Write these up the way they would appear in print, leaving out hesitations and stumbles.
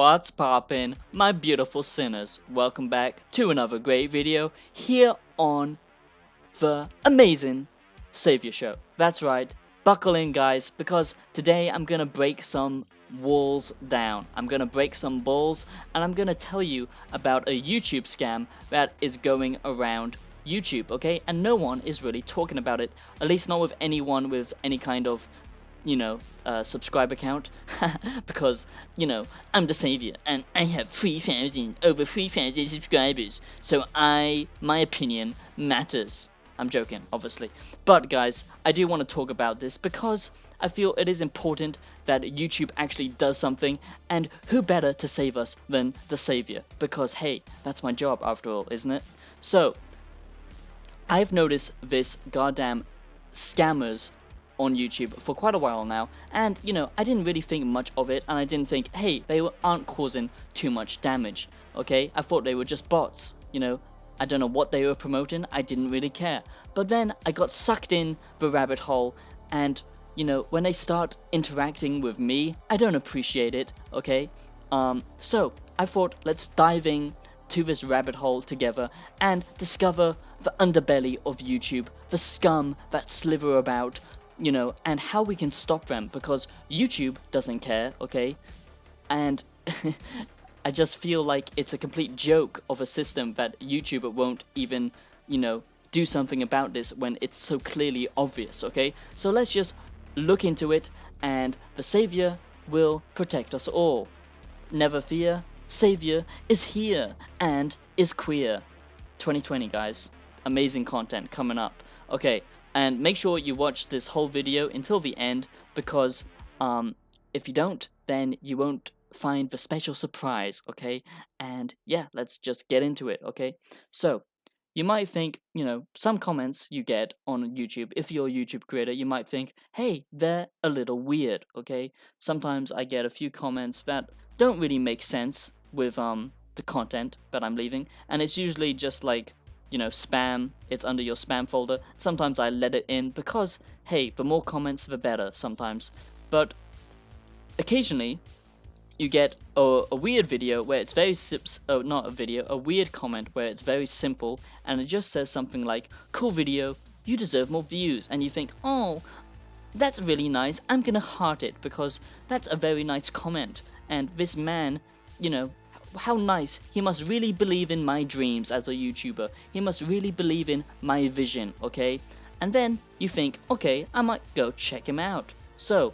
What's poppin', my beautiful sinners? Welcome back to another great video here on the amazing Savior Show. That's right, buckle in guys, because today I'm gonna break some walls down. I'm gonna break some balls, and I'm gonna tell you about a YouTube scam that is going around YouTube, okay? And no one is really talking about it, at least not with anyone with any kind of subscriber count, because, I'm the savior, and I have over 3,000 subscribers, so my opinion matters. I'm joking, obviously. But guys, I do want to talk about this because I feel it is important that YouTube actually does something, and who better to save us than the savior? Because hey, that's my job after all, isn't it? So, I've noticed this goddamn scammers on YouTube for quite a while now, and I didn't really think much of it, and I didn't think, hey, they aren't causing too much damage, okay? I thought they were just bots, I don't know what they were promoting, I didn't really care. But then I got sucked in the rabbit hole, and when they start interacting with me, I don't appreciate it, okay? So I thought, let's dive in to this rabbit hole together and discover the underbelly of YouTube, the scum that slither about, and how we can stop them, because YouTube doesn't care, okay? And I just feel like it's a complete joke of a system that YouTube won't even, do something about this when it's so clearly obvious, okay? So let's just look into it, and the savior will protect us all. Never fear, savior is here and is queer. 2020, guys. Amazing content coming up. Okay, and make sure you watch this whole video until the end, because if you don't, then you won't find the special surprise, okay? And yeah, let's just get into it, okay? So, you might think, some comments you get on YouTube, if you're a YouTube creator, you might think, hey, they're a little weird, okay? Sometimes I get a few comments that don't really make sense with the content that I'm leaving, and it's usually just like, spam, it's under your spam folder. Sometimes I let it in because, hey, the more comments, the better sometimes. But occasionally, you get a weird video where it's very not a video, a weird comment where it's very simple, and it just says something like, cool video, you deserve more views, and you think, oh, that's really nice, I'm gonna heart it, because that's a very nice comment, and this man, how nice, he must really believe in my dreams as a YouTuber, he must really believe in my vision, okay? And then you think, okay, I might go check him out. So,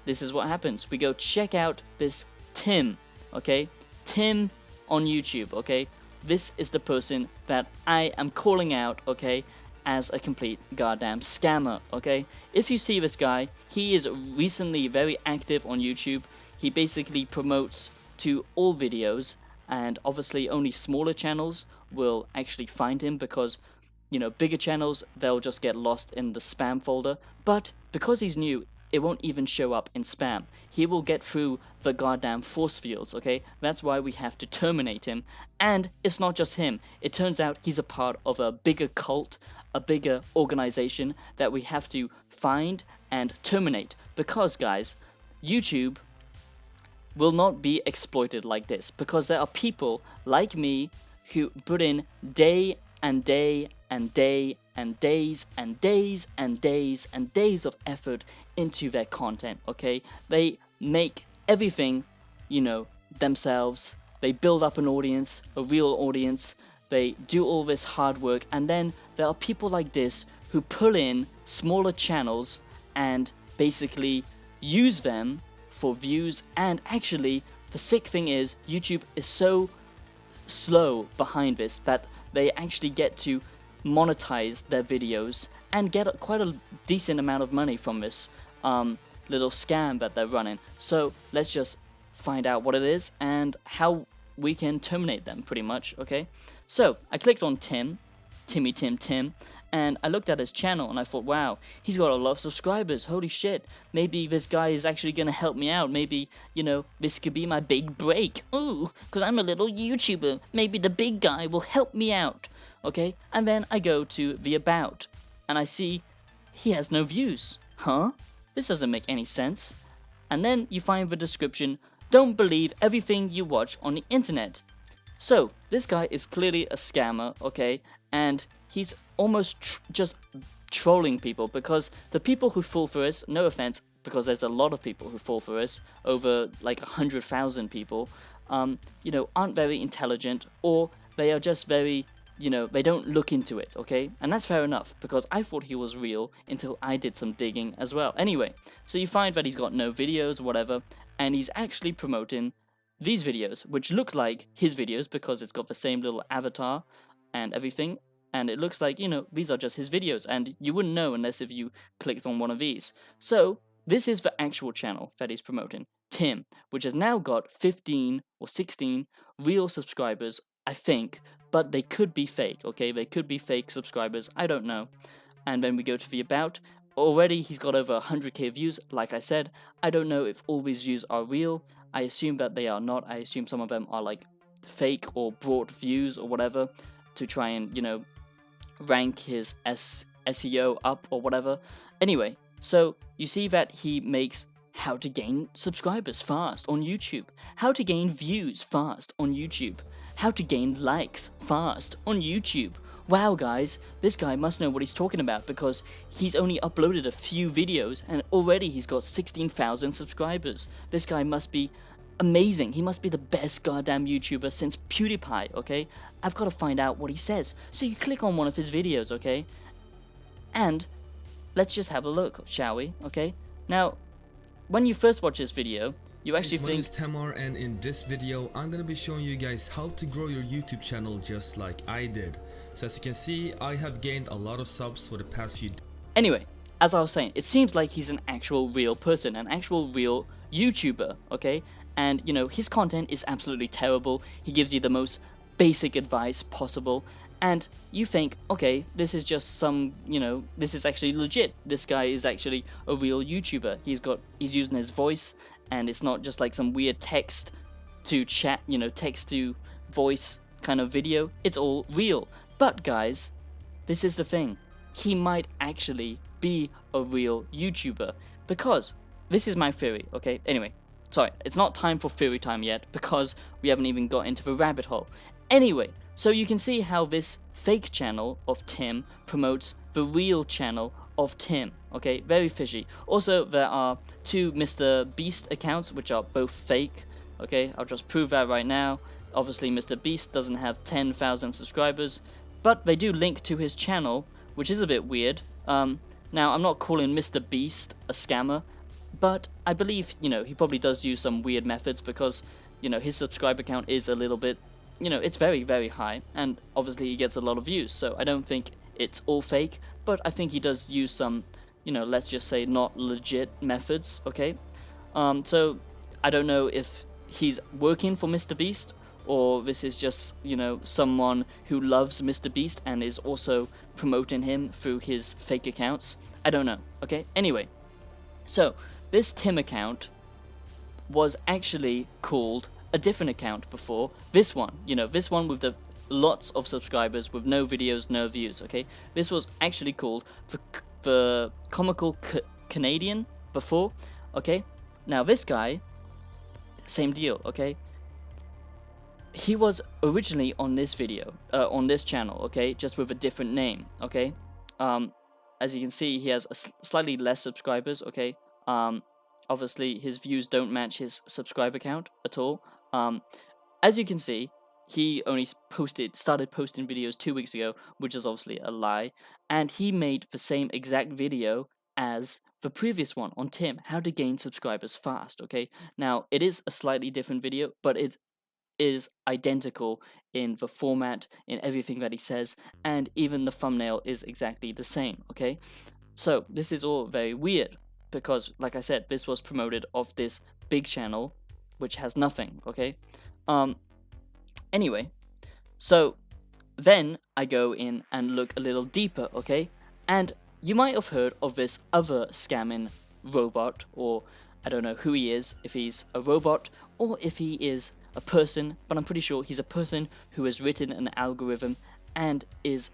this is what happens, we go check out this TEM, okay? TEM on YouTube, okay? This is the person that I am calling out, okay, as a complete goddamn scammer, okay? If you see this guy, he is recently very active on YouTube. He basically promotes to all videos, and obviously only smaller channels will actually find him, because bigger channels, they'll just get lost in the spam folder. But because he's new, it won't even show up in spam. He will get through the goddamn force fields, okay? That's why we have to terminate him. And it's not just him. It turns out he's a part of a bigger cult, a bigger organization that we have to find and terminate. Because, guys, YouTube will not be exploited like this, because there are people like me who put in day and day and day and days and days and days and days of effort into their content, okay? They make everything, themselves. They build up an audience, a real audience. They do all this hard work, and then there are people like this who pull in smaller channels and basically use them for views. And actually, the sick thing is, YouTube is so slow behind this that they actually get to monetize their videos and get quite a decent amount of money from this little scam that they're running. So let's just find out what it is and how we can terminate them, pretty much, okay? So I clicked on Tim, and I looked at his channel and I thought, wow, he's got a lot of subscribers, holy shit, maybe this guy is actually gonna help me out, maybe, this could be my big break, ooh, because I'm a little YouTuber, maybe the big guy will help me out, okay? And then I go to the about, and I see he has no views, huh? This doesn't make any sense. And then you find the description, Don't believe everything you watch on the internet. So, this guy is clearly a scammer, okay? And he's almost just trolling people, because the people who fall for this, no offense, because there's a lot of people who fall for this, over like 100,000 people, you know, aren't very intelligent, or they are just very, you know, they don't look into it, okay? And that's fair enough, because I thought he was real until I did some digging as well. Anyway, so you find that he's got no videos, whatever, and he's actually promoting these videos, which look like his videos because it's got the same little avatar and everything, and it looks like, you know, these are just his videos, and you wouldn't know unless if you clicked on one of these. So, this is the actual channel that he's promoting, TEM, which has now got 15 or 16 real subscribers, I think, but they could be fake, okay? They could be fake subscribers, I don't know. And then we go to the about. Already he's got over 100k views, like I said. I don't know if all these views are real. I assume that they are not. I assume some of them are like fake or brought views or whatever to try and, you know, rank his SEO up or whatever. Anyway, so you see that he makes how to gain subscribers fast on YouTube, how to gain views fast on YouTube, how to gain likes fast on YouTube. Wow guys, this guy must know what he's talking about, because he's only uploaded a few videos and already he's got 16,000 subscribers. This guy must be amazing. He must be the best goddamn YouTuber since PewDiePie, okay? I've got to find out what he says. So you click on one of his videos, okay? And let's just have a look, shall we? Okay? Now, when you first watch this video, you actually think... My name is Tamar, and in this video I'm gonna be showing you guys how to grow your YouTube channel just like I did. So as you can see, I have gained a lot of subs for the past few... Anyway, as I was saying, it seems like he's an actual real person, an actual real YouTuber, okay? And, you know, his content is absolutely terrible. He gives you the most basic advice possible. And you think, okay, this is just some, you know, this is actually legit. This guy is actually a real YouTuber. He's using his voice, and it's not just like some weird text to chat, you know, text to voice kind of video. It's all real. But guys, this is the thing. He might actually be a real YouTuber, because this is my theory, okay? Anyway, sorry, it's not time for theory time yet, because we haven't even got into the rabbit hole. Anyway, so you can see how this fake channel of TEM promotes the real channel of TEM, okay? Very fishy. Also, there are two Mr. Beast accounts, which are both fake, okay? I'll just prove that right now. Obviously, Mr. Beast doesn't have 10,000 subscribers, but they do link to his channel, which is a bit weird. Now, I'm not calling Mr. Beast a scammer, but I believe, you know, he probably does use some weird methods, because, you know, his subscriber count is a little bit, you know, it's very, very high, and obviously he gets a lot of views, so I don't think it's all fake, but I think he does use some, you know, let's just say not legit methods, okay? So, I don't know if he's working for Mr. Beast, or this is just, you know, someone who loves Mr. Beast and is also promoting him through his fake accounts. I don't know, okay? Anyway, so, this TEM account was actually called a different account before this one, you know, this one with the lots of subscribers with no videos, no views, okay? This was actually called the Comical Canadian before, okay? Now this guy, same deal, okay? He was originally on this video, on this channel, okay? Just with a different name, okay? As you can see, he has slightly less subscribers, okay? Obviously, his views don't match his subscriber count at all. As you can see, he only started posting videos 2 weeks ago, which is obviously a lie, and he made the same exact video as the previous one on TEM, how to gain subscribers fast, okay? Now, it is a slightly different video, but it is identical in the format, in everything that he says, and even the thumbnail is exactly the same, okay? So, this is all very weird, because, like I said, this was promoted off this big channel, which has nothing, okay? Anyway, so then I go in and look a little deeper, okay? And you might have heard of this other scamming robot, or I don't know who he is, if he's a robot or if he is a person, but I'm pretty sure he's a person who has written an algorithm and is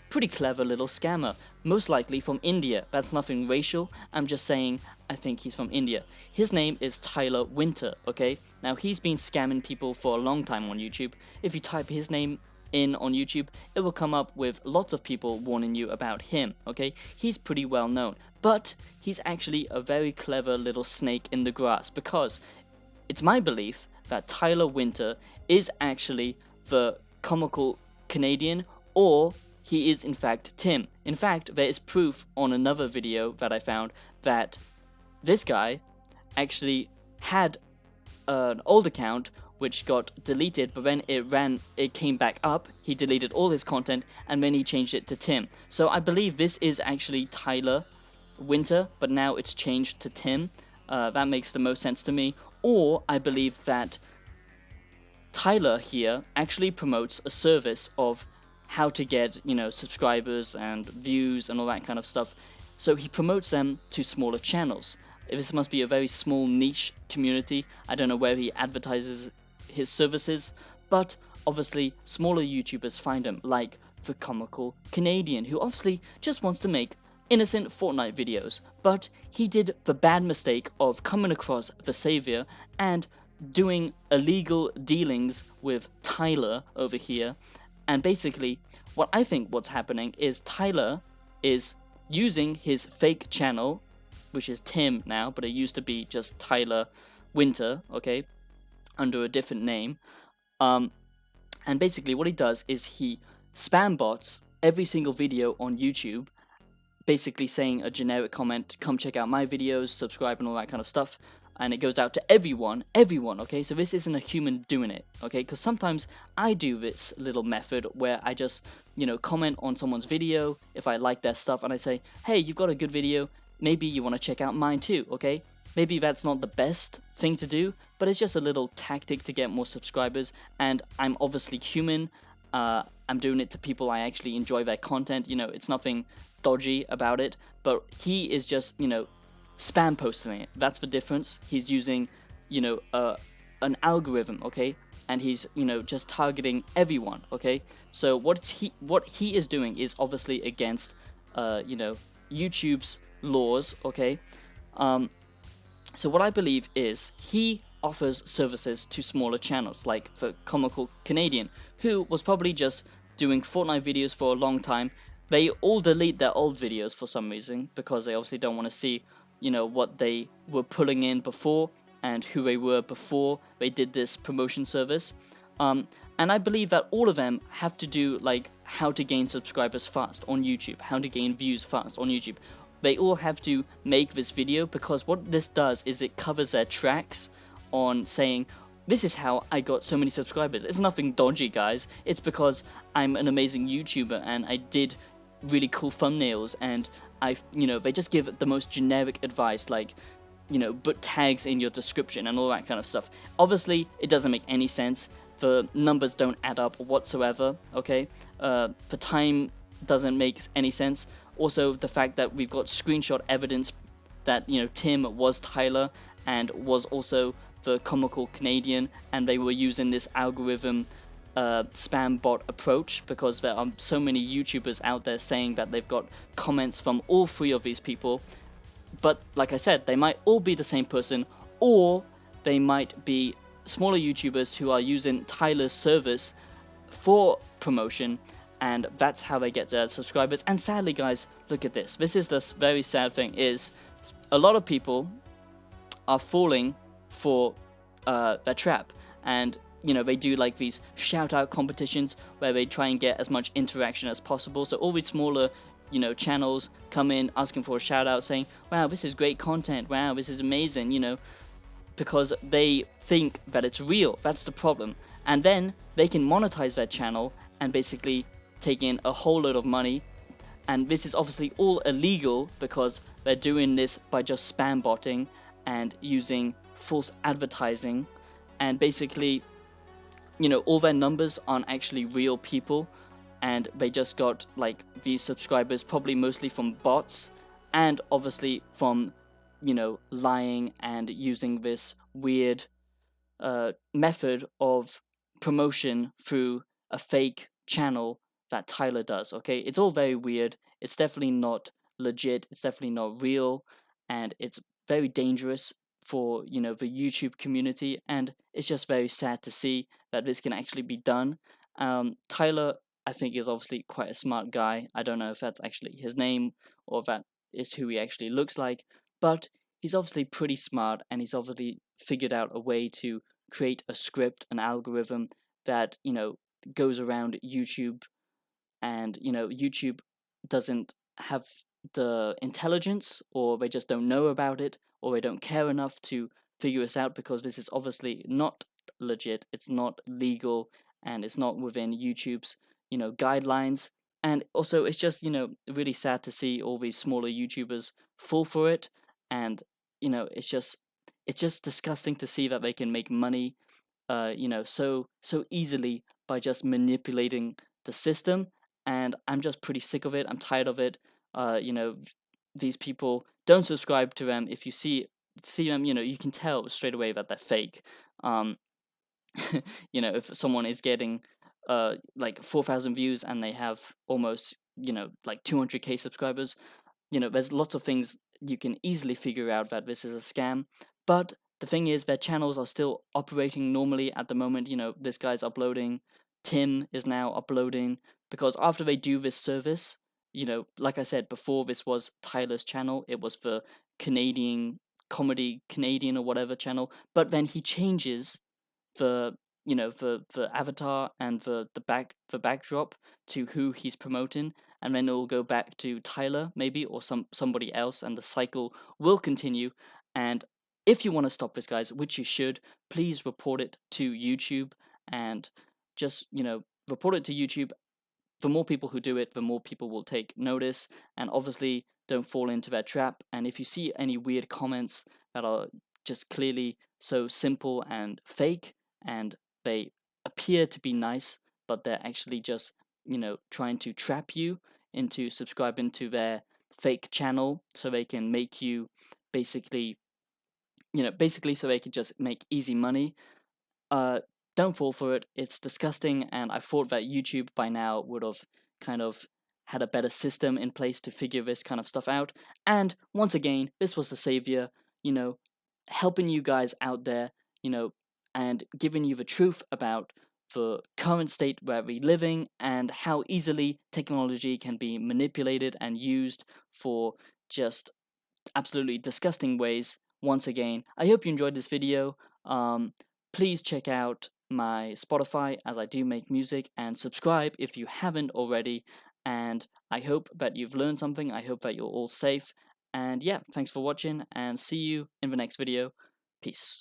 pretty clever little scammer, most likely from India. That's nothing racial, I'm just saying I think he's from India. His name is Tyler Winter, okay? Now, he's been scamming people for a long time on YouTube. If you type his name in on YouTube, it will come up with lots of people warning you about him, okay? He's pretty well known, but he's actually a very clever little snake in the grass, because it's my belief that Tyler Winter is actually the Comical Canadian, or he is in fact Tim. In fact, there is proof on another video that I found that this guy actually had an old account which got deleted, but then it came back up. He deleted all his content and then he changed it to Tim. So I believe this is actually Tyler Winter, but now it's changed to Tim. That makes the most sense to me. Or I believe that Tyler here actually promotes a service of how to get, subscribers and views and all that kind of stuff. So he promotes them to smaller channels. This must be a very small niche community. I don't know where he advertises his services, but obviously smaller YouTubers find him, like TheComicalCanadian, who obviously just wants to make innocent Fortnite videos, but he did the bad mistake of coming across the Savior and doing illegal dealings with Tyler over here. And basically, what I think what's happening is Tyler is using his fake channel, which is Tim now, but it used to be just Tyler Winter, okay, under a different name. And basically what he does is he spam bots every single video on YouTube, basically saying a generic comment, come check out my videos, subscribe and all that kind of stuff, and it goes out to everyone, okay? So this isn't a human doing it, okay? Because sometimes I do this little method where I just, comment on someone's video if I like their stuff, and I say, hey, you've got a good video, maybe you want to check out mine too, okay? Maybe that's not the best thing to do, but it's just a little tactic to get more subscribers, and I'm obviously human. I'm doing it to people I actually enjoy their content, it's nothing dodgy about it, but he is just, spam posting it. That's the difference. He's using, an algorithm, okay? And he's, just targeting everyone, okay? So what he is doing is obviously against, YouTube's laws, okay? So what I believe is he offers services to smaller channels, like the Comical Canadian, who was probably just doing Fortnite videos for a long time. They all delete their old videos for some reason, because they obviously don't want to see, what they were pulling in before and who they were before they did this promotion service. And I believe that all of them have to do, like, how to gain subscribers fast on YouTube, how to gain views fast on YouTube. They all have to make this video, because what this does is it covers their tracks on saying, this is how I got so many subscribers. It's nothing dodgy, guys. It's because I'm an amazing YouTuber and I did really cool thumbnails, and they just give the most generic advice, like, put tags in your description and all that kind of stuff. Obviously, it doesn't make any sense. The numbers don't add up whatsoever, okay? The time doesn't make any sense. Also, the fact that we've got screenshot evidence that, Tim was Tyler and was also the Comical Canadian, and they were using this algorithm spam bot approach, because there are so many YouTubers out there saying that they've got comments from all three of these people. But like I said, they might all be the same person, or they might be smaller YouTubers who are using Tyler's service for promotion, and that's how they get their subscribers. And sadly, guys, look at this. This is the very sad thing, is a lot of people are falling for their trap, and they do like these shout out competitions where they try and get as much interaction as possible. So all these smaller channels come in asking for a shout out, saying, wow, this is great content, wow, this is amazing, because they think that it's real. That's the problem. And then they can monetize their channel and basically take in a whole load of money. And this is obviously all illegal, because they're doing this by just spam botting and using false advertising, and basically all their numbers aren't actually real people, and they just got like these subscribers probably mostly from bots, and obviously from lying and using this weird method of promotion through a fake channel that Tyler does, okay? It's all very weird. It's definitely not legit. It's definitely not real, and it's very dangerous for, you know, the YouTube community, and it's just very sad to see that this can actually be done. Tyler, I think, is obviously quite a smart guy. I don't know if that's actually his name or if that is who he actually looks like, but he's obviously pretty smart, and he's obviously figured out a way to create a script, an algorithm that, you know, goes around YouTube, and, you know, YouTube doesn't have the intelligence, or they just don't know about it, or they don't care enough to figure this out, because this is obviously not legit, it's not legal, and it's not within YouTube's, you know, guidelines. And also, it's just, you know, really sad to see all these smaller YouTubers fall for it. And, you know, it's just disgusting to see that they can make money, you know, so easily by just manipulating the system. And I'm just pretty sick of it. I'm tired of it. You know, these people, don't subscribe to them. If you see them, you know, you can tell straight away that they're fake. Um, you know, if someone is getting like 4,000 views and they have almost, you know, like 200k subscribers, you know, there's lots of things you can easily figure out that this is a scam. But the thing is, their channels are still operating normally at the moment. You know, this guy's uploading, Tim is now uploading, because after they do this service, you know, like I said before, this was Tyler's channel. It was the Canadian comedy Canadian or whatever channel, but then he changes the, you know, the avatar and the backdrop to who he's promoting, and then it'll go back to Tyler maybe, or somebody else, and the cycle will continue. And if you want to stop this, guys, which you should, please report it to YouTube, and just, you know, report it to YouTube. The more people who do it, the more people will take notice, and obviously don't fall into their trap. And if you see any weird comments that are just clearly so simple and fake, and they appear to be nice, but they're actually just, you know, trying to trap you into subscribing to their fake channel so they can make you basically, you know, basically so they can just make easy money, uh, don't fall for it. It's disgusting, and I thought that YouTube by now would have kind of had a better system in place to figure this kind of stuff out. And once again, this was the savior, you know, helping you guys out there, you know, and giving you the truth about the current state where we're living, and how easily technology can be manipulated and used for just absolutely disgusting ways. Once again, I hope you enjoyed this video. Please check out my Spotify, as I do make music, and subscribe if you haven't already. And I hope that you've learned something. I hope that you're all safe. And yeah, thanks for watching, and see you in the next video. Peace.